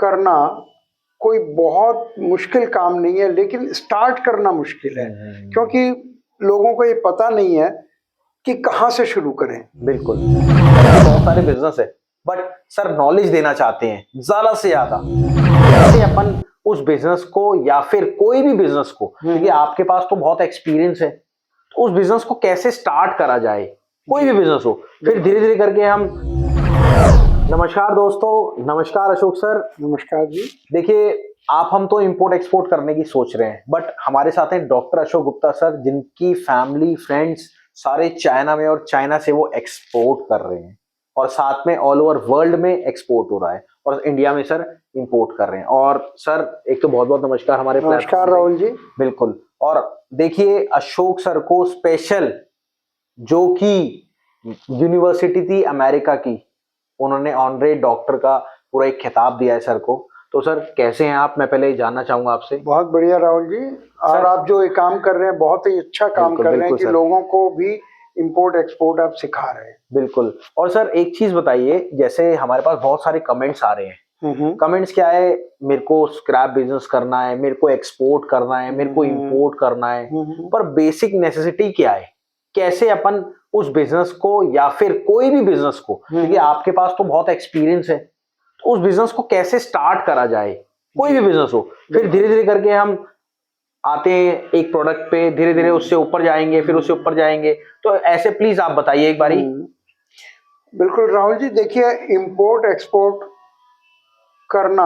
करना कोई बहुत मुश्किल काम नहीं है, लेकिन स्टार्ट करना मुश्किल है, क्योंकि लोगों को ये पता नहीं है कि कहाँ से शुरू करें। बिल्कुल, बहुत सारे बिजनेस है, बट सर नॉलेज देना चाहते हैं ज्यादा से ज्यादा, कैसे अपन उस बिजनेस को या फिर कोई भी बिजनेस को, क्योंकि आपके पास तो बहुत एक्सपीरियंस है, तो उस बिजनेस को कैसे स्टार्ट करा जाए, कोई भी बिजनेस हो, फिर धीरे धीरे करके हम। नमस्कार दोस्तों, नमस्कार अशोक सर। नमस्कार जी। देखिए, हम तो इंपोर्ट एक्सपोर्ट करने की सोच रहे हैं, बट हमारे साथ हैं डॉक्टर अशोक गुप्ता सर, जिनकी फैमिली फ्रेंड्स सारे चाइना में और चाइना से वो एक्सपोर्ट कर रहे हैं, और साथ में ऑल ओवर वर्ल्ड में एक्सपोर्ट हो रहा है, और इंडिया में सर इंपोर्ट कर रहे हैं। और सर एक तो बहुत बहुत नमस्कार हमारे नमस्कार राहुल जी। बिल्कुल। और देखिए, अशोक सर को स्पेशल, जो कि यूनिवर्सिटी थी अमेरिका की, उन्होंने ऑनरेरी डॉक्टर का पूरा एक खिताब दिया है सर को। तो सर कैसे हैं आप, मैं पहले ही जानना चाहूंगा आपसे। बहुत बढ़िया राहुल जी, और आप जो ये काम कर रहे हैं बहुत ही अच्छा काम कर रहे हैं कि लोगों को भी इंपोर्ट एक्सपोर्ट आप सिखा रहे हैं। बिल्कुल। और सर एक चीज बताइए, जैसे हमारे पास बहुत सारे कमेंट्स आ रहे हैं, कमेंट्स क्या है, मेरे को स्क्रैप बिजनेस करना है, मेरे को एक्सपोर्ट करना है, मेरे को इंपोर्ट करना है, पर बेसिक नेसेसिटी क्या है, कैसे अपन उस बिजनेस को या फिर कोई भी बिजनेस को, क्योंकि आपके पास तो बहुत एक्सपीरियंस है, तो उस बिजनेस को कैसे स्टार्ट करा जाए, कोई भी बिजनेस हो, फिर धीरे धीरे करके हम आते हैं एक प्रोडक्ट पे, धीरे धीरे उससे ऊपर जाएंगे, फिर उससे ऊपर जाएंगे। तो ऐसे प्लीज आप बताइए एक बारी। बिल्कुल राहुल जी, देखिए, इंपोर्ट एक्सपोर्ट करना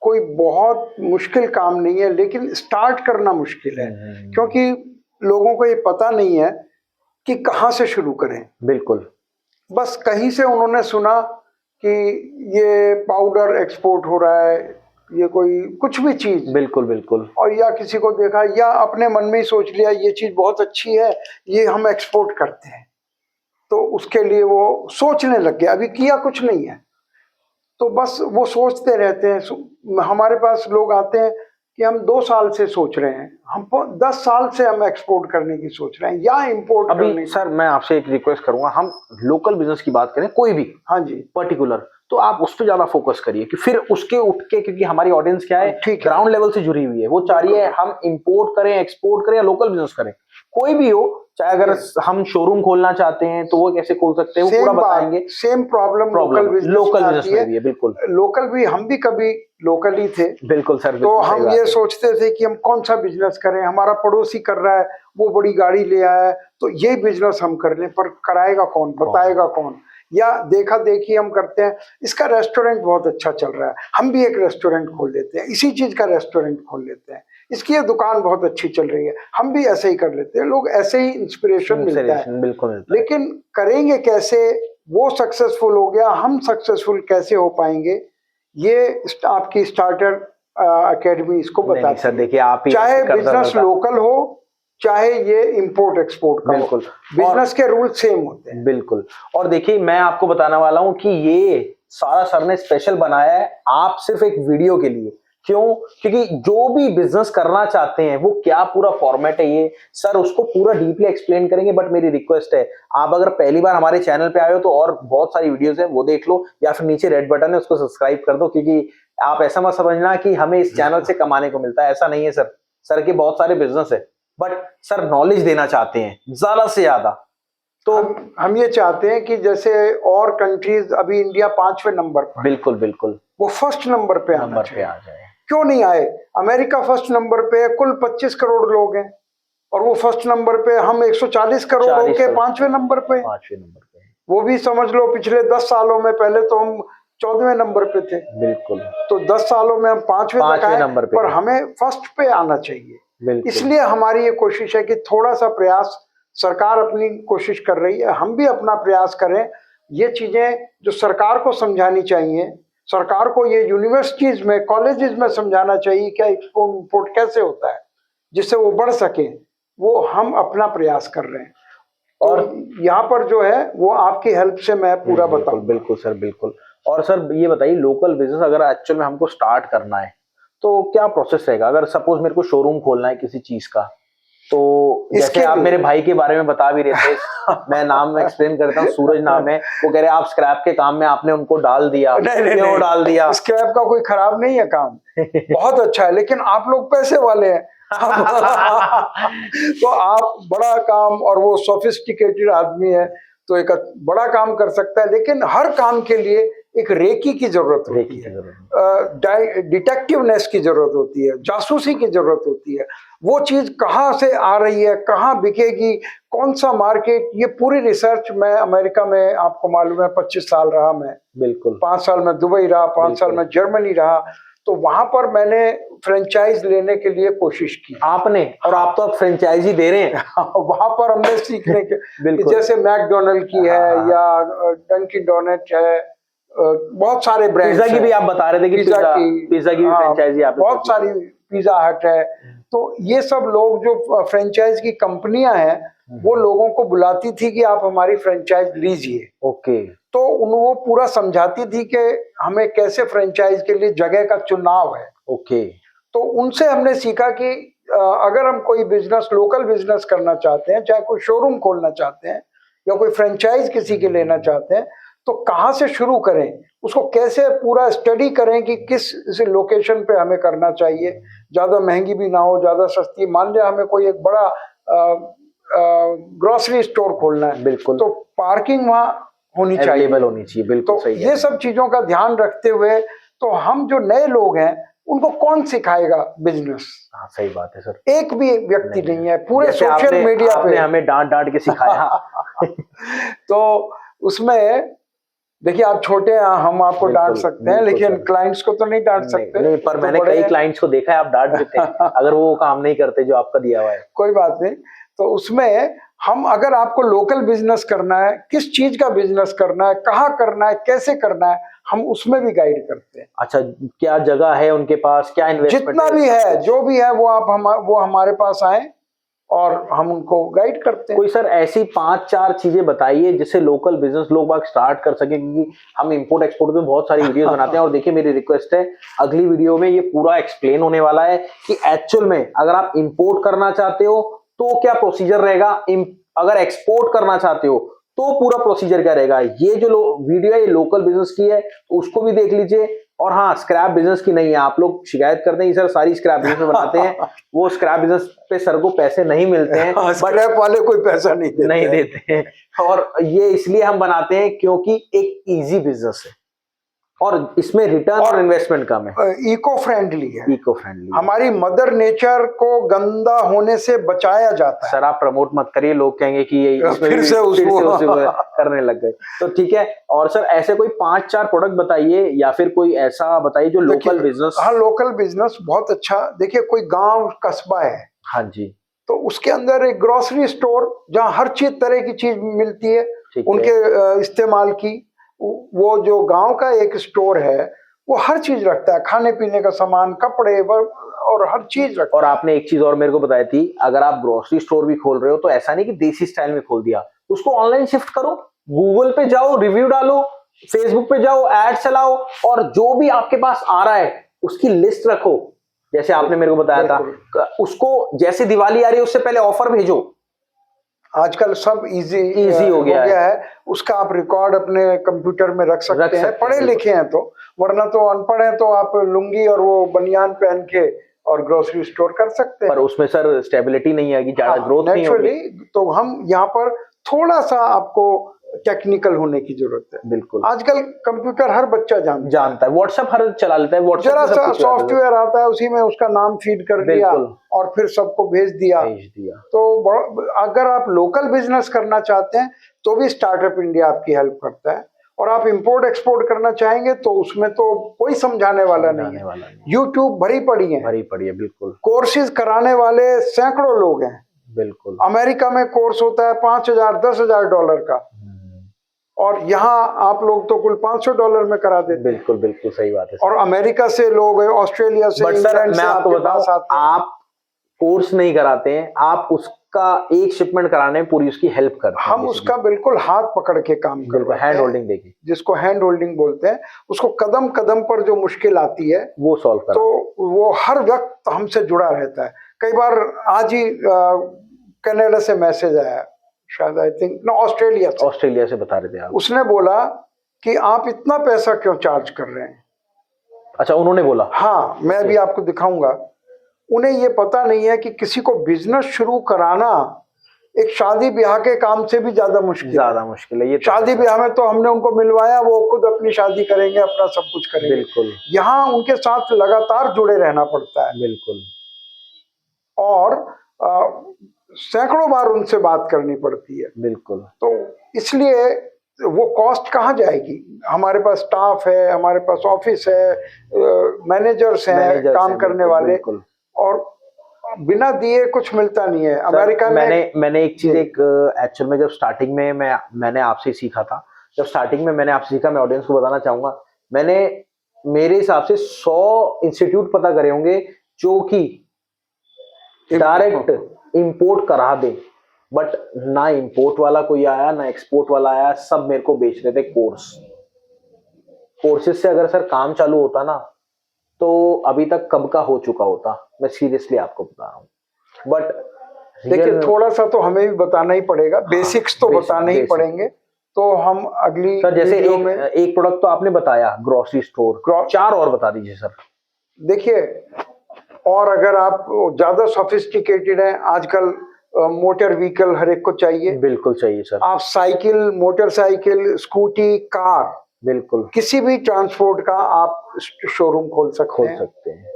कोई बहुत मुश्किल काम नहीं है, लेकिन स्टार्ट करना मुश्किल है, क्योंकि लोगों को ये पता नहीं है कि कहाँ से शुरू करें। बिल्कुल। बस कहीं से उन्होंने सुना कि ये पाउडर एक्सपोर्ट हो रहा है, ये कोई कुछ भी चीज, बिल्कुल बिल्कुल, और या किसी को देखा या अपने मन में ही सोच लिया ये चीज बहुत अच्छी है, ये हम एक्सपोर्ट करते हैं, तो उसके लिए वो सोचने लग गया, अभी किया कुछ नहीं है, तो बस वो सोचते रहते हैं। हमारे पास लोग आते हैं कि हम 2 साल से सोच रहे हैं, हम 10 साल से हम एक्सपोर्ट करने की सोच रहे हैं या इंपोर्ट करने की। सर मैं आपसे एक रिक्वेस्ट करूंगा, हम लोकल बिजनेस की बात करें कोई भी, हाँ जी, पर्टिकुलर, तो आप उस पर ज्यादा फोकस करिए, कि फिर उसके उठ के, क्योंकि हमारी ऑडियंस क्या है, ग्राउंड लेवल से जुड़ी हुई है, वो चाह रही है हम इंपोर्ट करें, एक्सपोर्ट करें या लोकल बिजनेस करें, कोई भी हो, चाहे अगर हम शोरूम खोलना चाहते हैं तो वो कैसे खोल सकते हैं, वो पूरा बताएंगे। सेम प्रॉब्लम लोकल बिजनेस में भी है। बिल्कुल, लोकल भी, हम भी कभी लोकल ही थे। बिल्कुल सर। तो हम ये सोचते थे कि हम कौन सा बिजनेस करें, हमारा पड़ोसी कर रहा है, वो बड़ी गाड़ी ले आया है, तो ये बिजनेस हम कर लें, पर कराएगा कौन, बताएगा कौन, या देखा देखी हम करते हैं, इसका रेस्टोरेंट बहुत अच्छा चल रहा है, हम भी एक रेस्टोरेंट खोल लेते हैं, इसी चीज का रेस्टोरेंट खोल लेते हैं, इसकी ये दुकान बहुत अच्छी चल रही है, हम भी ऐसे ही कर लेते हैं। लोग ऐसे ही इंस्पिरेशन मिलता है। बिल्कुल। लेकिन करेंगे कैसे, वो सक्सेसफुल हो गया, हम सक्सेसफुल कैसे हो पाएंगे, ये आपकी स्टार्टर एकेडमी इसको बताती है। सर देखिए, आप चाहे बिजनेस लोकल हो, चाहे ये इंपोर्ट एक्सपोर्ट का, बिल्कुल बिजनेस के रूल सेम होते हैं। बिल्कुल। और देखिए, मैं आपको बताने वाला हूं कि ये सारा सर ने स्पेशल बनाया है आप सिर्फ एक वीडियो के लिए। क्यों? क्योंकि जो भी बिजनेस करना चाहते हैं, वो क्या पूरा फॉर्मेट है, ये सर उसको पूरा डीपली एक्सप्लेन करेंगे। बट मेरी रिक्वेस्ट है, आप अगर पहली बार हमारे चैनल पे आए हो तो और बहुत सारी वीडियोस हैं, वो देख लो, या फिर नीचे रेड बटन है उसको सब्सक्राइब कर दो, क्योंकि आप ऐसा मत समझना कि हमें इस चैनल से कमाने को मिलता है, ऐसा नहीं है सर। सर के बहुत सारे बिजनेस है, बट सर नॉलेज देना चाहते हैं ज्यादा से ज्यादा। तो हम ये चाहते हैं कि जैसे और कंट्रीज, अभी इंडिया 5वें नंबर पर, बिल्कुल बिल्कुल, वो फर्स्ट नंबर पे आ जाए। क्यों नहीं आए? अमेरिका फर्स्ट नंबर पे है, कुल 25 करोड़ लोग हैं, और वो फर्स्ट नंबर पे, हम 140 करोड़ होके 5वें नंबर पे। वो भी समझ लो पिछले 10 सालों में, पहले तो हम 14वें नंबर पे थे। बिल्कुल। तो 10 सालों में हम 5वें तक आए, पर हमें फर्स्ट पे आना चाहिए। इसलिए हमारी ये कोशिश है कि थोड़ा सा प्रयास, सरकार अपनी कोशिश कर रही है, हम भी अपना प्रयास करें। ये चीजें जो सरकार को समझानी चाहिए, सरकार को ये यूनिवर्सिटीज में, कॉलेजेस में समझाना चाहिए क्या एक्सपोर्ट इंपोर्ट कैसे होता है, जिससे वो बढ़ सके, वो हम अपना प्रयास कर रहे हैं। और यहाँ पर जो है वो आपकी हेल्प से मैं पूरा बताऊं। बिल्कुल सर, बिल्कुल। और सर ये बताइए, लोकल बिजनेस अगर एक्चुअल में हमको स्टार्ट करना है तो क्या प्रोसेस रहेगा? अगर सपोज मेरे को शोरूम खोलना है किसी चीज का, तो जैसे आप मेरे भाई के बारे में बता भी रहे थे, मैं नाम एक्सप्लेन करता हूँ, सूरज नाम है, वो कह रहे आप स्क्रैप के काम में आपने उनको डाल दिया। क्यों डाल दिया? स्क्रैप का कोई खराब नहीं है काम, बहुत अच्छा है, लेकिन आप लोग पैसे वाले हैं। तो आप बड़ा काम, और वो सोफिस्टिकेटेड आदमी है तो एक बड़ा काम कर सकता है, लेकिन हर काम के लिए एक रेकी की जरूरत होती है, डिटेक्टिवनेस की जरूरत होती है, जासूसी की जरूरत होती है। वो चीज कहाँ से आ रही है, कहाँ बिकेगी, कौन सा मार्केट, ये पूरी रिसर्च। मैं अमेरिका में, आपको मालूम है 25 साल रहा मैं, बिल्कुल 5 साल में दुबई रहा, 5 साल में जर्मनी रहा, तो वहां पर मैंने फ्रेंचाइज लेने के लिए कोशिश की। आपने? और आप तो अब फ्रेंचाइज ही दे रहे हैं। वहां पर हमने सीखने के जैसे मैकडोनल्ड की है या डंकिन डोनट है, बहुत सारे ब्रांड्स, पिज्जा की भी आप बता रहे थे कि पिज्जा की फ्रेंचाइजी, बहुत सारी, पिज्जा हट है। तो ये सब लोग जो फ्रेंचाइज की कंपनियां हैं, वो लोगों को बुलाती थी कि आप हमारी फ्रेंचाइज लीजिए। ओके। तो वो पूरा समझाती थी कि हमें कैसे फ्रेंचाइज के लिए जगह का चुनाव है। ओके। तो उनसे हमने सीखा कि अगर हम कोई बिजनेस, लोकल बिजनेस करना चाहते हैं, चाहे कोई शोरूम खोलना चाहते हैं या कोई फ्रेंचाइज किसी के लेना चाहते हैं, तो कहाँ से शुरू करें, उसको कैसे पूरा स्टडी करें कि किस लोकेशन पे हमें करना चाहिए, ज्यादा महंगी भी ना हो, ज्यादा सस्ती। मान लिया हमें कोई एक बड़ा ग्रोसरी स्टोर खोलना है, बिल्कुल, तो पार्किंग वहाँ होनी चाहिए, बिल्कुल। तो सही ये सब चीजों का ध्यान रखते हुए, तो हम जो नए लोग हैं उनको कौन सिखाएगा बिजनेस? हाँ, सही बात है सर। एक भी व्यक्ति नहीं है पूरे सोशल मीडिया पे, हमें डांट डांट के सिखाया। तो उसमें देखिए, आप छोटे हैं, हम आपको डांट सकते हैं, लेकिन क्लाइंट्स को तो नहीं डांट सकते। नहीं, पर मैंने कई क्लाइंट्स को देखा है, आप डांट देते हैं अगर वो काम नहीं करते जो आपका दिया हुआ है। कोई बात नहीं। तो उसमें हम, अगर आपको लोकल बिजनेस करना है, किस चीज का बिजनेस करना है, कहाँ करना है, कैसे करना है, हम उसमें भी गाइड करते हैं। अच्छा, क्या जगह है उनके पास, क्या इन्वेस्टमेंट, जितना भी है, जो भी है, वो हमारे पास आए और हम उनको गाइड करते हैं। कोई सर ऐसी 5-4 चीजें बताइए जिससे लोकल बिजनेस लोग बाग स्टार्ट कर सके, क्योंकि हम इंपोर्ट एक्सपोर्ट में बहुत सारी वीडियोस बनाते हैं। और देखिए, मेरी रिक्वेस्ट है, अगली वीडियो में ये पूरा एक्सप्लेन होने वाला है कि एक्चुअल में अगर आप इंपोर्ट करना चाहते हो तो क्या प्रोसीजर रहेगा, अगर एक्सपोर्ट करना चाहते हो तो पूरा प्रोसीजर क्या रहेगा। ये जो वीडियो है ये लोकल बिजनेस की है, तो उसको भी देख लीजिए। और हाँ, स्क्रैप बिजनेस की नहीं है। आप लोग शिकायत करते हैं सर सारी स्क्रैप बिजनेस में बनाते हैं, वो स्क्रैप बिजनेस पे सर को पैसे नहीं मिलते हैं, स्क्रैप वाले कोई पैसा नहीं देते हैं। और ये इसलिए हम बनाते हैं क्योंकि एक इजी बिजनेस है और इसमें रिटर्न और इन्वेस्टमेंट कम है, इको फ्रेंडली है। इको फ्रेंडली, हमारी मदर नेचर को गंदा होने से बचाया जाता है। सर आप प्रमोट मत करिए, लोग कहेंगे कि ये फिर से उसको करने लग गए। तो ठीक है। और सर ऐसे कोई 5-4 प्रोडक्ट बताइए, या फिर कोई ऐसा बताइए जो लोकल बिजनेस। हाँ, लोकल बिजनेस बहुत अच्छा। देखिए, कोई गांव कस्बा है, हाँ जी, तो उसके अंदर एक ग्रोसरी स्टोर जहाँ हर चीज, तरह की चीज मिलती है उनके इस्तेमाल की। वो जो गांव का एक स्टोर है, वो हर चीज रखता है, खाने पीने का सामान, कपड़े और हर चीज रखता है। और आपने एक चीज और मेरे को बताई थी, अगर आप ग्रोसरी स्टोर भी खोल रहे हो तो ऐसा नहीं कि देसी स्टाइल में खोल दिया, उसको ऑनलाइन शिफ्ट करो, गूगल पे जाओ, रिव्यू डालो, फेसबुक पे जाओ, एड चलाओ, और जो भी आपके पास आ रहा है उसकी लिस्ट रखो। जैसे आपने मेरे को बताया था, उसको जैसे दिवाली आ रही है उससे पहले ऑफर भेजो। आजकल सब इजी हो गया है। उसका आप रिकॉर्ड अपने कंप्यूटर में रख सकते हैं, पढ़े लिखे हैं तो, वरना तो अनपढ़ है तो आप लुंगी और वो बनियान पहन के और ग्रोसरी स्टोर कर सकते हैं। पर उसमें सर स्टेबिलिटी नहीं आएगी, ज्यादा ग्रोथ नहीं होगी। तो हम यहाँ पर थोड़ा सा आपको टेक्निकल होने की जरूरत है। बिल्कुल, आजकल कंप्यूटर हर बच्चा जानता है, व्हाट्सएप हर चला लेता है, जरा सा सॉफ्टवेयर आता है, उसी में उसका नाम फीड कर दिया और फिर सबको भेज दिया। तो अगर आप लोकल बिजनेस करना चाहते हैं तो भी स्टार्टअप इंडिया आपकी हेल्प करता है। और आप इंपोर्ट एक्सपोर्ट करना चाहेंगे तो उसमें तो कोई समझाने वाला नहीं है। यूट्यूब भरी पड़ी है, बिल्कुल। कोर्सेज कराने वाले सैकड़ों लोग हैं, बिल्कुल। अमेरिका में कोर्स होता है $5,000-10,000 का, और यहाँ आप लोग तो कुल $500 में करा देते। बिल्कुल बिल्कुल सही बात है। और अमेरिका से लोग, ऑस्ट्रेलिया से, इंग्लैंड से, मैं आपको बताऊं, आप कोर्स नहीं कराते हैं, आप उसका एक शिपमेंट कराने में पूरी उसकी हेल्प करते हैं। हम उसका बिल्कुल हाथ पकड़ के काम करते हैं, हैंड होल्डिंग देखिए, जिसको हैंड होल्डिंग बोलते हैं। उसको कदम कदम पर जो मुश्किल आती है वो सॉल्व करते हैं। तो वो हर वक्त हमसे जुड़ा रहता है। कई बार आज ही कनाडा से मैसेज आया, शायद आई थिंक ना ऑस्ट्रेलिया से बता रहे थे आप। उसने बोला कि आप इतना पैसा क्यों चार्ज कर रहे हैं। अच्छा, उन्होंने बोला? हाँ, मैं अभी आपको दिखाऊंगा। उन्हें ये पता नहीं है कि किसी को बिजनेस शुरू कराना एक शादी ब्याह के काम से भी ज्यादा मुश्किल है। ये शादी ब्याह में तो हमने उनको मिलवाया, वो खुद अपनी शादी करेंगे, अपना सब कुछ करेंगे। बिल्कुल। यहाँ उनके साथ लगातार जुड़े रहना पड़ता है। बिल्कुल। और सैकड़ों बार उनसे बात करनी पड़ती है। बिल्कुल। तो इसलिए वो कॉस्ट कहाँ जाएगी? हमारे पास स्टाफ है, हमारे पास ऑफिस है, मैनेजर्स हैं, काम करने वाले, और बिना दिए कुछ मिलता नहीं है। अमेरिका में मैंने एक चीज एक्चुअल में जब स्टार्टिंग में मैंने आपसे सीखा था, जब स्टार्टिंग में मैंने आपसे सीखा, मैं ऑडियंस को बताना चाहूंगा, मैंने मेरे हिसाब से 100 इंस्टीट्यूट पता करे होंगे जो कि डायरेक्ट इंपोर्ट करा दे, बट ना इंपोर्ट वाला कोई आया ना एक्सपोर्ट वाला आया, सब मेरे को बेच रहे थे कोर्सेज से। अगर सर काम चालू होता ना तो अभी तक कब का हो चुका होता, मैं सीरियसली आपको बता रहा हूँ। बट देखिए, थोड़ा सा तो हमें भी बताना ही पड़ेगा, बेसिक्स तो बताने ही पड़ेंगे। तो हम अगली सर जैसे एक प्रोडक्ट तो आपने बताया, ग्रोसरी स्टोर, 4 और बता दीजिए सर। देखिए, और अगर आप ज्यादा सोफिस्टिकेटेड हैं, आजकल मोटर व्हीकल हर एक को चाहिए। बिल्कुल चाहिए सर। आप साइकिल, मोटरसाइकिल, स्कूटी, कार, बिल्कुल किसी भी ट्रांसपोर्ट का आप शोरूम खोल सकते हैं।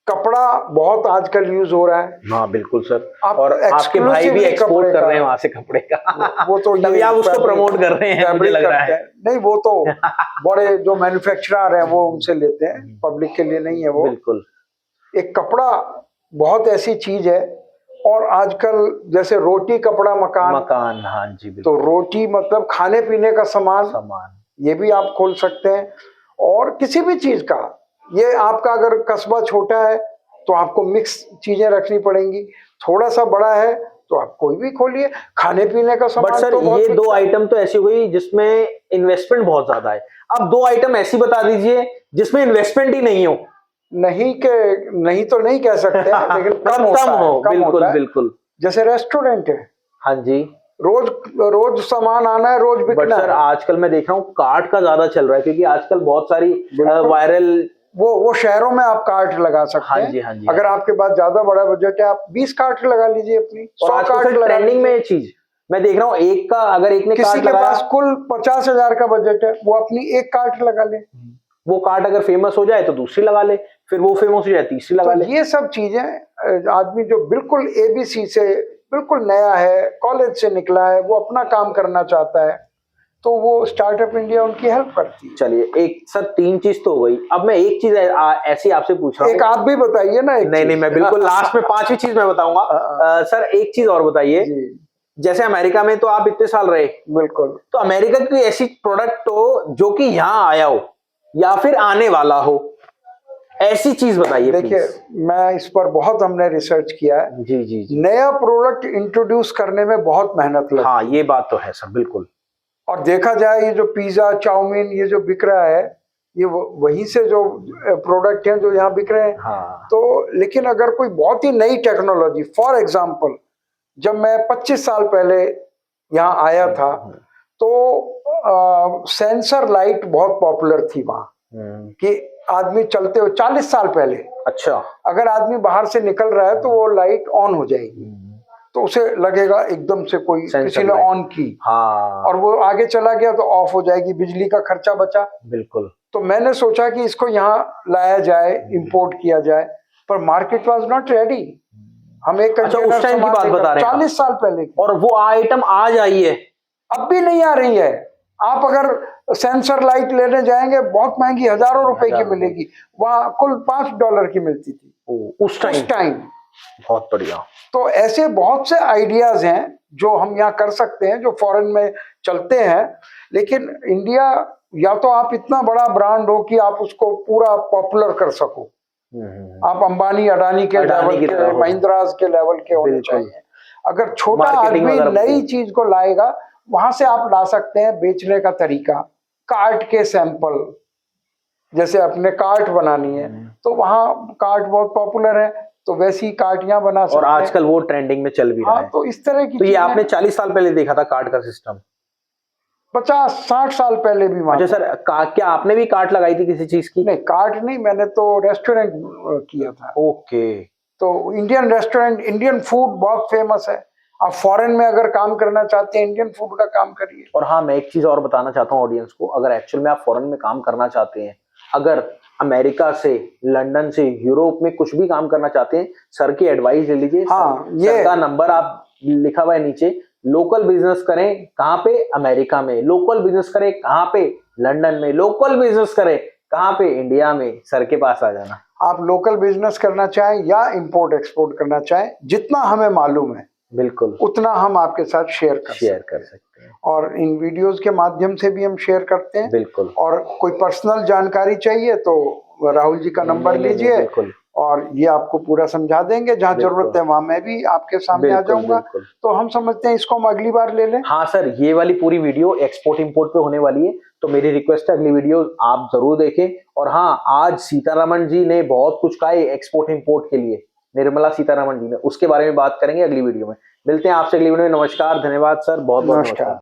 कपड़ा बहुत आजकल यूज हो रहा है। हाँ बिल्कुल सर। और आपके भाई भी एक्सपोर्ट कर रहे हैं वहां से कपड़े का। वो तो तभी आप उसको प्रमोट कर रहे हैं, मुझे लग रहा है। नहीं, वो तो बड़े जो मैन्युफैक्चरर हैं वो उनसे लेते हैं, पब्लिक के लिए नहीं है वो। बिल्कुल। एक कपड़ा बहुत ऐसी चीज है, और आजकल जैसे रोटी कपड़ा मकान, हाँ जी बिल्कुल। तो रोटी मतलब खाने पीने का सामान, ये भी आप खोल सकते हैं। और किसी भी चीज का, ये आपका अगर कस्बा छोटा है तो आपको मिक्स चीजें रखनी पड़ेंगी, थोड़ा सा बड़ा है तो आप कोई भी खोलिए, खाने पीने का सामान। बट सर तो ये 2 आइटम तो ऐसी हुई जिसमें इन्वेस्टमेंट बहुत ज्यादा है। अब 2 आइटम ऐसी बता दीजिए जिसमें इन्वेस्टमेंट ही नहीं हो। नहीं तो नहीं कह सकते, लेकिन कम हो। बिल्कुल बिल्कुल। जैसे रेस्टोरेंट है, हाँ जी, रोज सामान आना है, रोज बिकना है। सर आजकल मैं देख रहा हूँ कार्ट का ज्यादा चल रहा है, क्योंकि आजकल बहुत सारी वायरल, वो शहरों में आप कार्ट लगा सकते हैं। हाँ जी, हाँ जी। अगर आपके पास ज्यादा बड़ा बजट है, आप 20 कार्ट लगा लीजिए अपनी, 100 कार्ट लगा। ट्रेंडिंग में ये चीज मैं देख रहा हूँ, एक का अगर एक ने किसी के पास कुल 50,000 का बजट है, वो अपनी एक कार्ट लगा ले। वो कार्ट अगर फेमस हो जाए तो दूसरी लगा ले, फिर वो फेमस हो जाए तीसरी लगा ले। ये सब चीजें आदमी जो बिल्कुल ABC से बिल्कुल नया है, कॉलेज से निकला है, वो अपना काम करना चाहता है, तो वो स्टार्टअप इंडिया उनकी हेल्प करती है। चलिए, एक सर 3 चीज तो हो गई। अब मैं एक चीज ऐसी आपसे पूछ रहा हूँ, एक आप भी बताइए ना। नहीं, मैं बिल्कुल लास्ट में 5वीं चीज मैं बताऊंगा। सर एक चीज और बताइए, जैसे अमेरिका में तो आप इतने साल रहे, बिल्कुल, तो अमेरिका की ऐसी प्रोडक्ट हो जो कि यहाँ आया हो या फिर आने वाला हो, ऐसी चीज बताइए। देखिए, मैं इस पर बहुत हमने रिसर्च किया है। जी। नया प्रोडक्ट इंट्रोड्यूस करने में बहुत मेहनत लगती है। हाँ, ये बात तो है सर, बिल्कुल। और देखा जाए, ये जो पिज्जा, चाउमीन, ये जो बिक रहा है, ये वहीं से जो प्रोडक्ट हैं जो यहाँ बिक रहे हैं। हाँ। तो लेकिन अगर कोई बहुत ही नई टेक्नोलॉजी, फॉर एग्जांपल, जब मैं 25 साल पहले यहाँ आया था, तो सेंसर लाइट बहुत पॉपुलर थी वहाँ, कि आदमी चलते हुए 40 साल पहले, अच्छा, अगर आदमी बाहर से निकल रहा है तो वो लाइट ऑन हो जाएगी, तो उसे लगेगा एकदम से कोई किसी ने ऑन की। हाँ। और वो आगे चला गया तो ऑफ हो जाएगी, बिजली का खर्चा बचा। बिल्कुल। तो मैंने सोचा कि इसको यहाँ लाया जाए, इंपोर्ट किया जाए, पर मार्केट वाज नॉट रेडी। हम एक उस टाइम की बात बता रहे हैं, 40 साल पहले, और वो आइटम आज आई है, अब भी नहीं आ रही है। आप अगर सेंसर लाइट लेने जाएंगे, बहुत महंगी, हजारों रुपए की मिलेगी, वहां कुल $5 की मिलती थी उस टाइम। बहुत बढ़िया। तो ऐसे बहुत से आइडियाज हैं जो हम यहाँ कर सकते हैं, जो फॉरेन में चलते हैं। लेकिन इंडिया, या तो आप इतना बड़ा ब्रांड हो कि आप उसको पूरा पॉपुलर कर सको, आप अंबानी अडानी के लेवल के, महिंद्राज के लेवल के होने चाहिए। अगर छोटा आदमी नई चीज को लाएगा, वहां से आप ला सकते हैं बेचने का तरीका, कार्ट के सैंपल। जैसे अपने कार्ट बनानी है तो वहाँ कार्ट बहुत पॉपुलर है, तो वैसी कार्ड यहाँ बना सकते और हैं। आजकल वो ट्रेंडिंग में चल भी रहा है। तो इस तरह की तो ये आपने 40 साल पहले देखा था कार्ड का सिस्टम? 50-60 साल पहले भी वहां। अच्छा सर, क्या आपने भी कार्ड लगाई थी किसी चीज की? नहीं, कार्ड नहीं, मैंने तो रेस्टोरेंट किया था। ओके। तो इंडियन रेस्टोरेंट, इंडियन फूड बहुत फेमस है। आप फॉरेन में अगर काम करना चाहते हैं, इंडियन फूड का काम करिए। और हाँ, मैं एक चीज और बताना चाहता हूँ ऑडियंस को, अगर एक्चुअल में आप फॉरेन में काम करना चाहते हैं, अगर अमेरिका से, लंदन से, यूरोप में कुछ भी काम करना चाहते हैं, सर की एडवाइस ले लीजिए। हाँ, सर का नंबर आप लिखा हुआ है नीचे। लोकल बिजनेस करें कहाँ पे? अमेरिका में। लोकल बिजनेस करें कहाँ पे? लंदन में। लोकल बिजनेस करें कहाँ पे? इंडिया में। सर के पास आ जाना। आप लोकल बिजनेस करना चाहें या इंपोर्ट एक्सपोर्ट करना चाहें, जितना हमें मालूम है बिल्कुल उतना हम आपके साथ शेयर कर सकते हैं। और इन वीडियोस के माध्यम से भी हम शेयर करते हैं। बिल्कुल। और कोई पर्सनल जानकारी चाहिए तो राहुल जी का नंबर लीजिए और ये आपको पूरा समझा देंगे। जहाँ जरूरत है वहां मैं भी आपके सामने आ जाऊंगा। तो हम समझते हैं इसको हम अगली बार ले लें। हाँ सर, ये वाली पूरी वीडियो एक्सपोर्ट इंपोर्ट पे होने वाली है, तो मेरी रिक्वेस्ट है अगली वीडियो आप जरूर देखें। और हाँ, आज सीतारमण जी ने बहुत कुछ कहा है एक्सपोर्ट इंपोर्ट के लिए, निर्मला सीतारमण जी ने, उसके बारे में बात करेंगे अगली वीडियो में। मिलते हैं आपसे अगली वीडियो में। नमस्कार, धन्यवाद सर, बहुत बहुत नमस्कार।